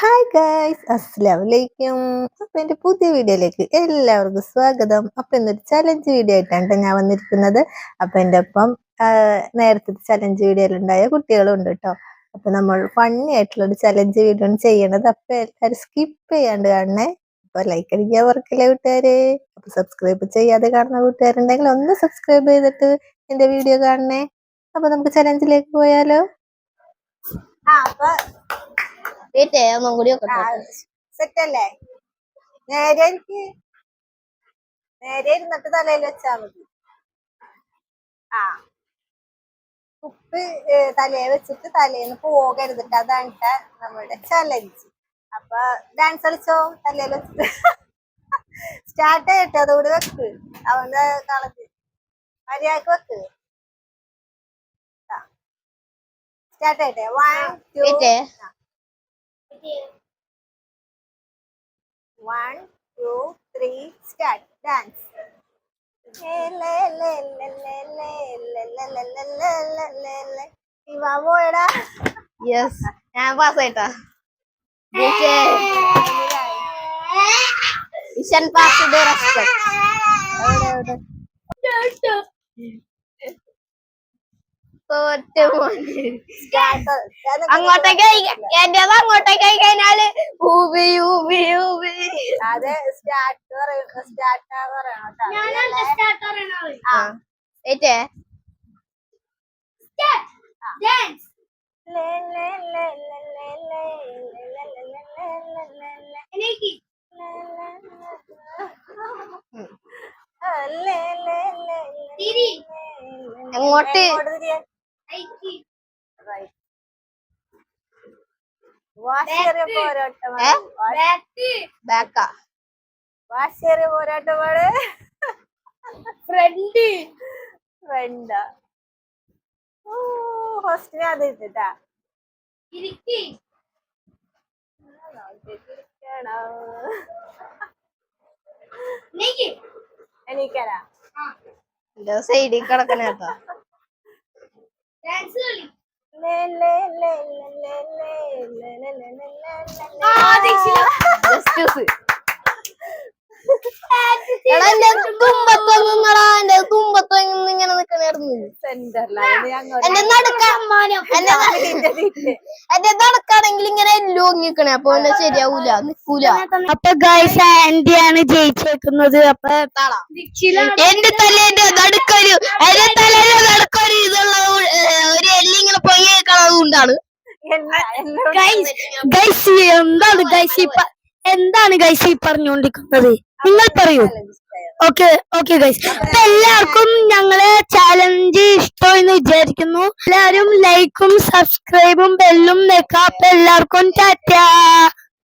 Hi guys, അസ്സലാമലൈക്കും. അപ്പൊ എന്റെ പുതിയ വീഡിയോയിലേക്ക് എല്ലാവർക്കും സ്വാഗതം. അപ്പൊ ഇന്നൊരു ചലഞ്ച് വീഡിയോ ആയിട്ടാണ് ഞാൻ വന്നിരിക്കുന്നത്. അപ്പൊ എന്റെ ഒപ്പം നേരത്തെ ചലഞ്ച് വീഡിയോയിലുണ്ടായ കുട്ടികളും ഉണ്ട് കേട്ടോ. അപ്പൊ നമ്മൾ ഫണ്ണി ആയിട്ടുള്ള ഒരു ചലഞ്ച് വീഡിയോ ആണ് ചെയ്യണത്. അപ്പൊ എല്ലാവരും സ്കിപ്പ് ചെയ്യാണ്ട് കാണണേ. അപ്പൊ ലൈക്ക് അടിക്കാൻ ഓർക്കില്ല കൂട്ടുകാരെ. അപ്പൊ സബ്സ്ക്രൈബ് ചെയ്യാതെ കാണുന്ന കൂട്ടുകാരുണ്ടെങ്കിൽ ഒന്ന് സബ്സ്ക്രൈബ് ചെയ്തിട്ട് എന്റെ വീഡിയോ കാണണേ. അപ്പൊ നമുക്ക് ചലഞ്ചിലേക്ക് പോയാലോ? അപ്പൊ സെറ്റ് അല്ലേ? നേരെ ഇരുന്നിട്ട് തലയിൽ വെച്ചാ മതി. ഉപ്പ് തലയിൽ വെച്ചിട്ട് തലേന്ന് പോകരുതിട്ട്. അതാണ് നമ്മുടെ ചലഞ്ച്. അപ്പൊ ഡാൻസ് കളിച്ചോ തലയിൽ വെച്ചിട്ട്. സ്റ്റാർട്ട് ചെയ്യട്ടെ, അതുകൂടി വെക്ക്. അവന്റെ കളഞ്ഞ് മര്യാദക്ക് വെക്ക്. സ്റ്റാർട്ട് ചെയ്യട്ടെ. 1 2 3 start dance. പോയടാ. യെസ്, ഞാൻ പാസ്സായിട്ടാ. മിഷൻ പാസ് അങ്ങോട്ടേക്ക് എന്റേത് അങ്ങോട്ടേക്ക് ആയി കഴിഞ്ഞാല് ഊബി ഊബി ഊബി. അതെ, സ്റ്റാർട്ട് അങ്ങോട്ട് വാശേറിയ പോരാട്ടം. വാശേറിയ പോരാട്ടമാണ്. ഫ്രണ്ട് ഹോസ്റ്റിനെ അത് ഇട്ടിട്ടാ. എണീക്കാനാ സൈഡിൽ കിടക്കണ കേട്ടോ. തുമ്പത്തൊന്നും ഇങ്ങനെ നിക്കണായിരുന്നു. എന്റെ നടക്കാണെങ്കിൽ ഇങ്ങനെ എല്ലോ നിക്കണേ. അപ്പൊ ശരിയാവൂല, നിക്കൂല. അപ്പൊ ഗൈസ് ആന്റിയാണ് ജയിച്ചേക്കുന്നത്. അപ്പൊ എന്റെ തലേന്റെ നടുക്കൊരു ഇതുള്ള ഒരു എല്ലിങ്ങനെ പൊങ്ങിയേക്കണത് കൊണ്ടാണ്. എന്താണ് ഗൈസ് ഈ പറഞ്ഞുകൊണ്ടിരിക്കുന്നത്? നിങ്ങൾ പറയൂ. ഓക്കെ ഗൈസ്, അപ്പൊ എല്ലാവർക്കും ഞങ്ങളെ ചാലഞ്ച് ഇഷ്ടമെന്ന് വിചാരിക്കുന്നു. എല്ലാവരും ലൈക്കും സബ്സ്ക്രൈബും ബെല്ലും വെക്കാം. അപ്പൊ എല്ലാവർക്കും ടാറ്റാ.